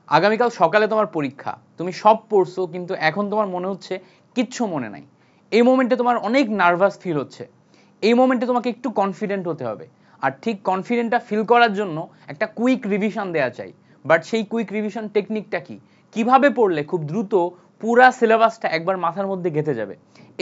আগামীকাল সকালে তোমার পরীক্ষা, তুমি সব পড়ছো কিন্তু এখন তোমার মনে হচ্ছে কিচ্ছু মনে নাই। এই মোমেন্টে তোমার অনেক নার্ভাস ফিল হচ্ছে। এই মোমেন্টে তোমাকে একটু কনফিডেন্ট হতে হবে। আর ঠিক কনফিডেন্টটা ফিল করার জন্য একটা কুইক রিভিশন দেওয়া চাই। বাট সেই কুইক রিভিশন টেকনিকটা কি, কিভাবে পড়লে খুব দ্রুত পুরা সিলেবাসটা একবার মাথার মধ্যে গেঁথে যাবে,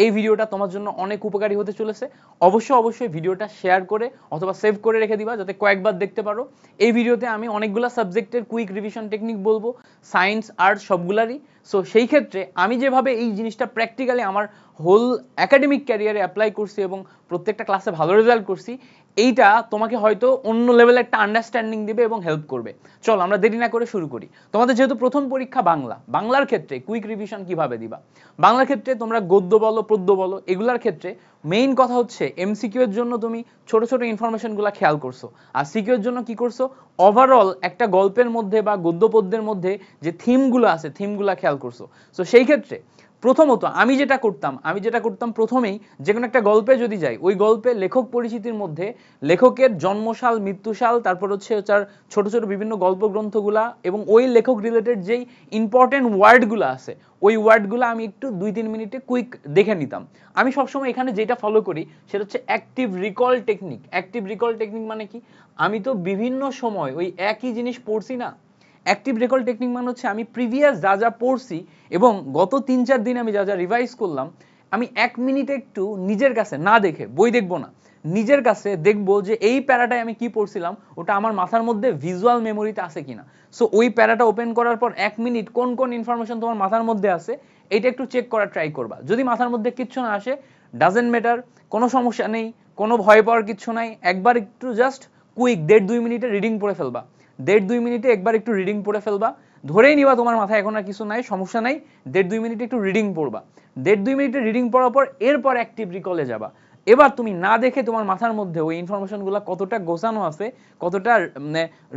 এই ভিডিওটা তোমার জন্য অনেক উপকারী হতে চলেছে। অবশ্যই ভিডিওটা শেয়ার করে অথবা সেভ করে রেখে দিবা যাতে কয়েকবার দেখতে পারো। এই ভিডিওতে আমি অনেকগুলো সাবজেক্টের কুইক রিভিশন টেকনিক বলবো, সায়েন্স আর্টস সবগুলারই। সো সেই ক্ষেত্রে আমি যেভাবে এই জিনিসটা প্র্যাকটিক্যালি আমার হোল একাডেমিক ক্যারিয়ারে অ্যাপ্লাই করছি এবং প্রত্যেকটা ক্লাসে ভালো রেজাল্ট করছি, এইটা তোমাকে হয়তো অন্য লেভেলে একটা আন্ডারস্ট্যান্ডিং দিবে এবং হেল্প করবে। চলো আমরা দেরি না করে শুরু করি। তোমাদের যেহেতু প্রথম পরীক্ষা বাংলার ক্ষেত্রে কুইক রিভিশন কিভাবে দিবা? বাংলার ক্ষেত্রে তোমরা গদ্য বলো পদ্য বলো এগুলার ক্ষেত্রে মেইন কথা হচ্ছে এমসিকিউ এর জন্য তুমি ছোট ছোট ইনফরমেশনগুলো খেয়াল করছো, আর সিকিউ এর জন্য কি করছো, ওভারঅল একটা গল্পের মধ্যে বা গদ্য পদ্যের মধ্যে যে থিমগুলো আছে থিমগুলো খেয়াল করছো। সো সেই ক্ষেত্রে প্রথমত আমি যেটা করতাম প্রথমেই যে কোনো একটা গল্পে যদি যাই, ওই গল্পে লেখক পরিচিতির মধ্যে লেখকের জন্মসাল মৃত্যুসাল, তারপর হচ্ছে তার ছোট ছোট বিভিন্ন গল্প গ্রন্থগুলা এবং ওই লেখক রিলেটেড যেই ইম্পর্টেন্ট ওয়ার্ডগুলো আছে ওই ওয়ার্ডগুলো আমি একটু 2-3 মিনিটে কুইক দেখে নিতাম। আমি সবসময় এখানে যেটা ফলো করি সেটা হচ্ছে active recall technique. Active recall technique মানে কি, আমি তো বিভিন্ন সময় ওই একই জিনিস পড়ছি না। অ্যাক্টিভ রিকল টেকনিক মানে হচ্ছে আমি প্রিভিয়াস যা যা পড়ছি এবং গত 3-4 দিন আমি যা যা রিভাইজ করলাম, আমি 1 মিনিটে একটু নিজের কাছে না দেখে, বই দেখবো না, নিজের কাছে দেখবো যে এই প্যারাটায় আমি কি পড়ছিলাম ওটা আমার মাথার মধ্যে ভিজুয়াল মেমোরিতে আছে কিনা। সো ওই প্যারাটা ওপেন করার পর 1 মিনিট কোন কোন ইনফরমেশন তোমার মাথার মধ্যে আছে এটা একটু চেক করার ট্রাই করবা। যদি মাথার মধ্যে কিচ্ছু না আসে, ডাজেন্ট ম্যাটার, কোনো সমস্যা নেই, কোনো ভয় পাওয়ার কিচ্ছু নাই। একবার একটু জাস্ট কুইক 1.5-2 মিনিটে রিডিং পড়ে ফেলবা। 1.5-2 মিনিটে একবার একটু রিডিং পড়ে ফেলবা, ধরেই নিবা তোমার মাথায় এখন আর কিছু নাই, সমস্যা নাই। 1.5-2 মিনিটে একটু রিডিং পড়বা। 1.5-2 মিনিটে রিডিং পড়ার পর এরপর অ্যাক্টিভ রিকলে যাবা। এবার তুমি না দেখে তোমার মাথার মধ্যে ওই ইনফরমেশনগুলো কতটা গোছানো আছে, কতটা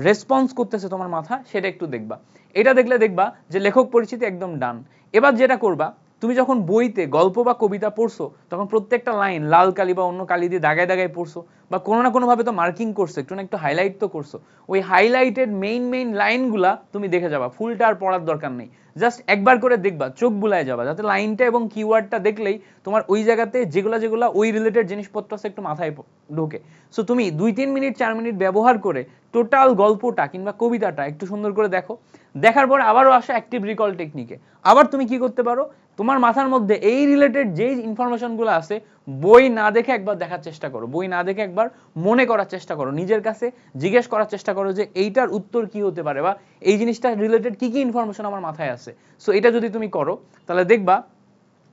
রেসপন্স করতেছে তোমার মাথা, সেটা একটু দেখবা। এটা দেখলে দেখবা যে লেখক পরিচিতি একদম ডান। এবার যেটা করবা, তুমি যখন বইতে গল্প বা কবিতা পড়ছো তখন প্রত্যেকটা লাইন লাল কালি বা অন্য কালি দিয়ে দাগায় দাগায় পড়ছো, বা কোনো না কোনোভাবে তো মার্কিং করছো, একটু না একটু হাইলাইট তো করছো। ওই হাইলাইটেড মেইন লাইনগুলা তুমি দেখে যাবা, ফুলটা আর পড়ার দরকার নেই। জাস্ট একবার করে দেখবা, চোখ বুলায় যাবা, যাতে লাইনটা এবং কিওয়ার্ডটা দেখলেই তোমার ওই জায়গাতে যেগুলা ওই রিলেটেড জিনিসপত্র আছে একটু মাথায় ঢোকে। সো তুমি 2-3 মিনিট 4 মিনিট ব্যবহার করে টোটাল গল্পটা কিংবা কবিতাটা একটু সুন্দর করে দেখো। দেখার পর আবারও আসো অ্যাক্টিভ রিকল টেকনিকে। আবার তুমি কি করতে পারো, তোমার মাথার মধ্যে এই রিলেটেড যেই ইনফরমেশনগুলো আছে বই না দেখে একবার দেখার চেষ্টা করো, বই না দেখে একবার মনে করার চেষ্টা করো, নিজের কাছে জিজ্ঞেস করার চেষ্টা করো যে এইটার উত্তর কি হতে পারে বা এই জিনিসটা রিলেটেড কি কি ইনফরমেশন আমার মাথায় আছে। সো এটা যদি তুমি করো তাহলে দেখবা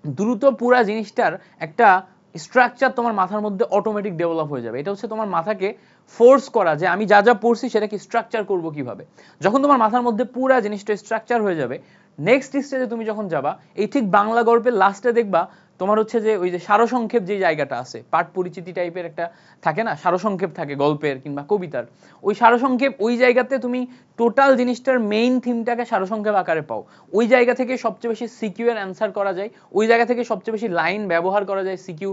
দ্রুত পুরা জিনিসটার একটা স্ট্রাকচার তোমার মাথার মধ্যে অটোমেটিক ডেভেলপ হয়ে যাবে। এটা হচ্ছে তোমার মাথাকে ফোর্স করা যে আমি যা যা পড়ছি সেটাকে স্ট্রাকচার করবো কিভাবে। যখন তোমার মাথার মধ্যে পুরা জিনিসটা স্ট্রাকচার হয়ে যাবে, নেক্সট স্টেজে তুমি যখন যাবা, এই ঠিক বাংলা গল্পের লাস্টে দেখবা তোমার হচ্ছে যে ওই যে সারসংক্ষেপ যে জায়গাটা আছে, পাঠ পরিচিতি টাইপের একটা থাকে না, সারসংক্ষেপ থাকে গল্পের কিংবা কবিতার, ওই সারসংক্ষেপ ওই জায়গাতে তুমি টোটাল জিনিসটার মেইন থিমটাকে সারসংক্ষেপ আকারে পাও। ওই জায়গা থেকে সবচেয়ে বেশি সিকিউ এর অ্যান্সার করা যায়, ওই জায়গা থেকে সবচেয়ে বেশি লাইন ব্যবহার করা যায় সিকিউ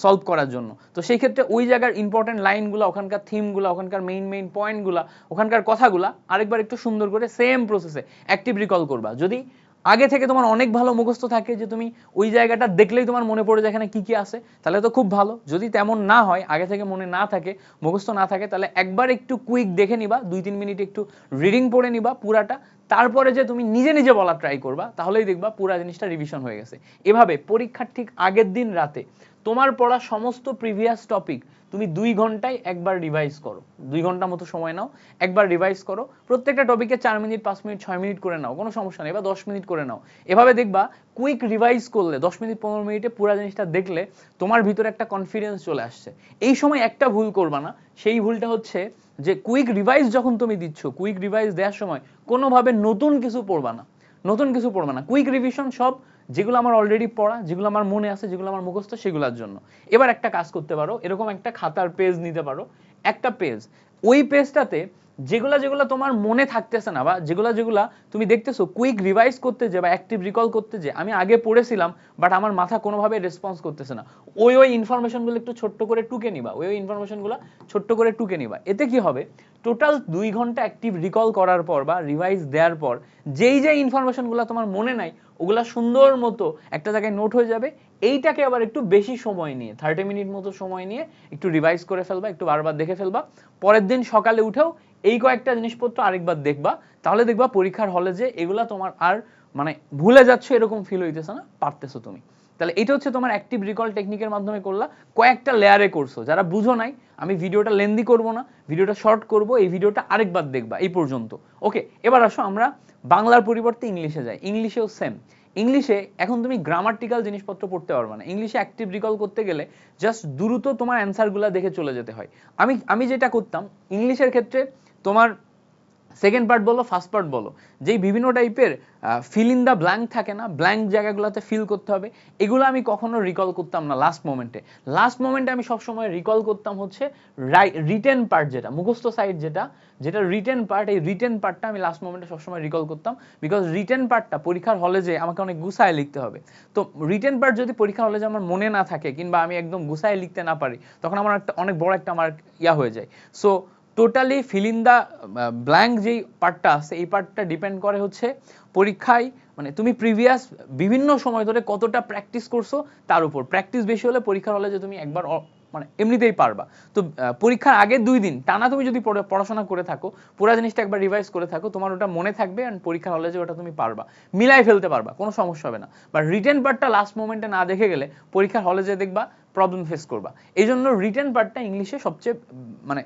সলভ করার জন্য। তো সেই ক্ষেত্রে ওই জায়গার ইম্পর্টেন্ট লাইনগুলো, ওখানকার থিমগুলো, ওখানকার মেইন পয়েন্টগুলো, ওখানকার কথাগুলো আরেকবার একটু সুন্দর করে সেম প্রসেসে অ্যাক্টিভ রিকল করবা। যদি আগে থেকে তোমার অনেক ভালো মুখস্থ থাকে যে তুমি ওই জায়গাটা দেখলেই তোমার মনে পড়ে যায় এখানে কি কি আছে, তাহলে তো খুব ভালো। যদি তেমন না হয়, আগে থেকে মনে না থাকে, মুখস্থ না থাকে, তাহলে একবার একটু কুইক দেখে নিবা, 2-3 মিনিট একটু রিডিং পড়ে নিবা পুরাটা, তারপরে যে তুমি নিজে নিজে বলা ট্রাই করবা, তাহলেই দেখবা পুরা জিনিসটা রিভিশন হয়ে গেছে। এভাবে পরীক্ষার ঠিক আগের দিন রাতে তোমার পড়া সমস্ত প্রিভিয়াস টপিক তুমি 2 ঘন্টায় একবার রিভাইজ করো। 2 ঘন্টা মতো সময় নাও, একবার রিভাইজ করো। প্রত্যেকটা টপিকে 4 মিনিট 5 মিনিট 6 মিনিট করে নাও, কোনো সমস্যা নেই, বা 10 মিনিট করে নাও। এভাবে দেখবা কুইক রিভাইজ করলে 10 মিনিট 15 মিনিটে পুরো জিনিসটা দেখলে তোমার ভিতরে একটা কনফিডেন্স চলে আসছে। এই সময় একটা ভুল করবা না, সেই ভুলটা হচ্ছে যে কুইক রিভাইজ যখন তুমি দিচ্ছ, কুইক রিভাইজ দেওয়ার সময় কোনোভাবে নতুন কিছু পড়বা না, নতুন কিছু পড়বা না। কুইক রিভিশন সব যেগুলো আমার অলরেডি পড়া, যেগুলো আমার মনে আছে, যেগুলো আমার মুখস্থ, সেগুলোর জন্য। এবার একটা কাজ করতে পারো, এরকম একটা খাতার পেজ নিতে পারো, একটা পেজ, ওই পেজটাতে যেগুলা যেগুলা তোমার মনে থাকতেছে না বা যেগুলা যেগুলা তুমি দেখতেছো কুইক রিভাইজ করতে যে বা অ্যাক্টিভ রিকল করতে যে আমি আগে পড়েছিলাম বাট আমার মাথা কোনোভাবে রেসপন্স করতেছে না, ওই ইনফরমেশনগুলো একটু ছোট্ট করে টুকে নিবা, ওই ইনফরমেশনগুলো ছোট্ট করে টুকে নিবা। এতে কি হবে, টোটাল 2 ঘন্টা অ্যাক্টিভ রিকল করার পর বা রিভাইজ দেওয়ার পর যেই যে ইনফরমেশনগুলো তোমার মনে নাই ওগুলা সুন্দর মতো একটা জায়গায় নোট হয়ে যাবে। এইটাকে আবার একটু বেশি সময় নিয়ে 30 মিনিট মতো সময় নিয়ে একটু রিভাইজ করে ফেলবা, একটু বারবার দেখে ফেলবা। পরের দিন সকালে উঠেও এই কয়েকটা জিনিসপত্র আরেকবার দেখবা, তাহলে দেখবা পরীক্ষার হলে যে এগুলা তোমার আর মানে ভুলে যাচ্ছ এরকম ফিল হইতেছে না, পারতেছো তুমি। তাহলে এটা হচ্ছে তোমার অ্যাক্টিভ রিকল টেকনিকের মাধ্যমে করলা, কয়েকটা লেয়ারে করছো। যারা বুঝো নাই, আমি ভিডিওটা লেন্দি করব না, ভিডিওটা শর্ট করব, এই ভিডিওটা আরেকবার দেখবা এই পর্যন্ত। ওকে, এবার আসো আমরা বাংলার পরিবর্তে ইংলিশে যাই। ইংলিশেও সেম। ইংলিশে এখন তুমি গ্রামাটিক্যাল জিনিসপত্র পড়তে পারবে না। ইংলিশে অ্যাক্টিভ রিকল করতে গেলে জাস্ট দ্রুত তোমার অ্যান্সারগুলো দেখে চলে যেতে হয়। আমি যেটা করতাম ইংলিশের ক্ষেত্রে, তোমার সেকেন্ড পার্ট বলো ফার্স্ট পার্ট বলো, যেই বিভিন্ন টাইপের ফিল ইন দ্য ব্ল্যাঙ্ক থাকে না, ব্ল্যাঙ্ক জায়গাগুলোতে ফিল করতে হবে, এগুলো আমি কখনো রিকল করতাম না লাস্ট মোমেন্টে। লাস্ট মোমেন্টে আমি সবসময় রিকল করতাম হচ্ছে রিটেন পার্ট, যেটা মুখস্থ সাইড, যেটা রিটেন পার্ট, এই রিটেন পার্টটা আমি লাস্ট মোমেন্টে সবসময় রিকল করতাম। বিকজ রিটেন পার্টটা পরীক্ষার হলে যে আমাকে অনেক গুছায় লিখতে হবে। তো রিটেন পার্ট যদি পরীক্ষার হলে যে আমার মনে না থাকে কিংবা আমি একদম গুছায় লিখতে না পারি, তখন আমার একটা অনেক বড় একটা আমার ইয়া হয়ে যায়। So totally fill in the blank যেই পার্টটা আছে, এই পার্টটা ডিপেন্ড করে হচ্ছে পরীক্ষায় মানে তুমি প্রিভিয়াস বিভিন্ন সময় ধরে কতটা প্র্যাকটিস করছো তার উপর। প্র্যাকটিস বেশি হলে পরীক্ষার হলে যে তুমি একবার মানে এমনিতেই পারবা। তো পরীক্ষার আগের 2 দিন টানা তুমি যদি পড়াশোনা করে থাকো, পুরো জিনিসটা একবার রিভাইজ করে থাকো, তোমার ওটা মনে থাকবে এন্ড পরীক্ষার হলে যে ওটা তুমি পারবা, মিলাই ফেলতে পারবা, কোনো সমস্যা হবে না। বাট রিটেন পার্টটা লাস্ট মোমেন্টে না দেখে গেলে পরীক্ষার হলে যে দেখবা প্রবলেম ফেস করবা। এই জন্য রিটেন পার্টটা ইংলিশে সবচেয়ে মানে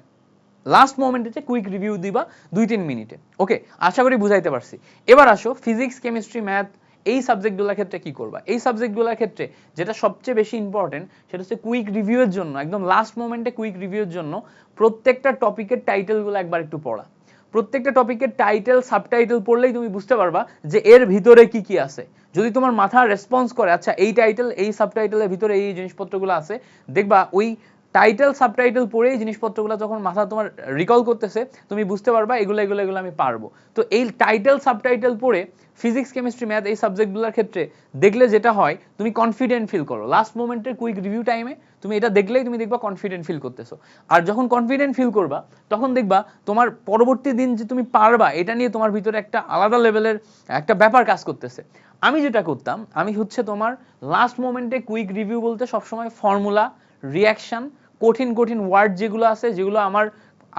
লাস্ট মোমেন্টে কুইক রিভিউ দিবা 2-3 মিনিটে। ওকে, আশা করি বুঝাইতে পারছি। এবার আসো ফিজিক্স, কেমিস্ট্রি, ম্যাথ এই সাবজেক্টগুলোর ক্ষেত্রে কি করবা। এই সাবজেক্টগুলোর ক্ষেত্রে যেটা সবচেয়ে বেশি ইম্পর্টেন্ট সেটা হচ্ছে কুইক রিভিউয়ের জন্য, একদম লাস্ট মোমেন্টে কুইক রিভিউয়ের জন্য প্রত্যেকটা টপিকের টাইটেলগুলো একবার একটু পড়া। প্রত্যেকটা টপিকের টাইটেল সাবটাইটেল পড়লেই তুমি বুঝতে পারবা যে এর ভিতরে কি কি আছে। যদি তোমার মাথা রেসপন্স করে আচ্ছা এই টাইটেল এই সাবটাইটেলের ভিতরে এই জিনিসপত্রগুলো আছে, দেখবা ওই টাইটেল সাবটাইটেল পড়ে এই জিনিসপত্রগুলো যখন মাথা তোমার রিকল করতেছে তুমি বুঝতে পারবা এগুলো এগুলো এগুলো আমি পারবো। তো এই টাইটেল সাবটাইটেল পড়ে ফিজিক্স, কেমিস্ট্রি, ম্যাথ এই সাবজেক্টগুলোর ক্ষেত্রে দেখলে যেটা হয় তুমি কনফিডেন্ট ফিল করো। লাস্ট মোমেন্টের কুইক রিভিউ টাইমে তুমি এটা দেখলেই তুমি দেখবা কনফিডেন্ট ফিল করতেছো। আর যখন কনফিডেন্ট ফিল করবা তখন দেখবা তোমার পরবর্তী দিন যে তুমি পারবা এটা নিয়ে তোমার ভিতরে একটা আলাদা লেভেলের একটা ব্যাপার কাজ করতেছে। আমি যেটা করতাম, আমি হচ্ছে তোমার লাস্ট মোমেন্টে কুইক রিভিউ বলতে সবসময় ফর্মুলা, রিয়াকশন, কঠিন কঠিন ওয়ার্ড যেগুলো আছে, যেগুলো আমার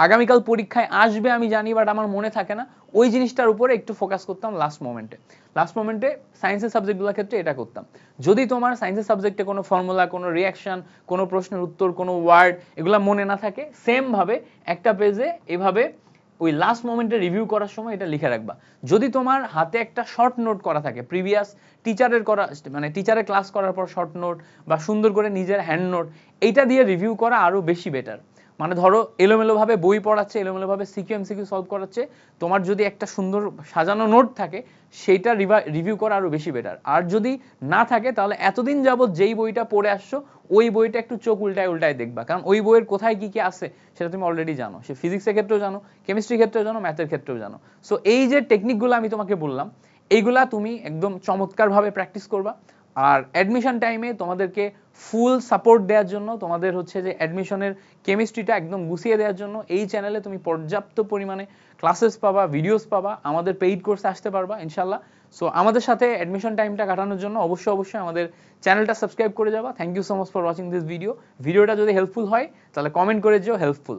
আগামীকাল পরীক্ষায় আসবে আমি জানি বাট আমার মনে থাকে না, ওই জিনিসটার উপরে একটু ফোকাস করতাম লাস্ট মোমেন্টে। লাস্ট মোমেন্টে সায়েন্সের সাবজেক্টগুলোর ক্ষেত্রে এটা করতাম। যদি তোমার সায়েন্সের সাবজেক্টে কোনো ফর্মুলা, কোনো রিয়াকশন, কোনো প্রশ্নের উত্তর, কোনো ওয়ার্ড এগুলো মনে না থাকে, সেম ভাবে একটা পেজে এভাবে ওই লাস্ট মোমেন্টে রিভিউ করার সময় এটা লিখে রাখবা। যদি তোমার হাতে একটা শর্ট নোট করা থাকে প্রিভিয়াস টিচারের করা, মানে টিচারের ক্লাস করার পর শর্ট নোট বা সুন্দর করে নিজের হ্যান্ড নোট, এইটা দিয়ে রিভিউ করা আরো বেশি বেটার। মানে ধরো এলোমেলোভাবে বই পড়াচ্ছে, এলোমেলোভাবে সিকিউ এমসিকিউ সলভ করাচ্ছে, তোমার যদি একটা সুন্দর সাজানো নোট থাকে সেইটা রিভিউ করা আরো বেশি বেটার। আর যদি না থাকে তাহলে এতদিন যাবত যেই বইটা পড়ে আসছো ওই বইটা একটু চোখ উল্টায় উল্টায় দেখবা, কারণ ওই বইয়ের কোথায় কি কি আছে সেটা তুমি অলরেডি জানো। সে ফিজিক্সের ক্ষেত্রেও জানো, কেমিস্ট্রির ক্ষেত্রেও জানো, ম্যাথের ক্ষেত্রেও জানো। সো এই যে টেকনিকগুলো আমি তোমাকে বললাম এইগুলা তুমি একদম চমৎকারভাবে প্র্যাকটিস করবা। আর অ্যাডমিশন টাইমে তোমাদেরকে ফুল সাপোর্ট দেওয়ার জন্য, তোমাদের হচ্ছে যে অ্যাডমিশনের কেমিস্ট্রিটা একদম গুছিয়ে দেওয়ার জন্য এই চ্যানেলে তুমি পর্যাপ্ত পরিমাণে ক্লাসেস পাবা, ভিডিওস পাবা, আমাদের পেইড কোর্সে আসতে পারবা ইনশাল্লাহ। সো আমাদের সাথে অ্যাডমিশন টাইমটা কাটানোর জন্য অবশ্যই আমাদের চ্যানেলটা সাবস্ক্রাইব করে যাবা। Thank you so much for watching this video. ভিডিওটা যদি হেল্পফুল হয় তাহলে কমেন্ট করে যেও হেল্পফুল।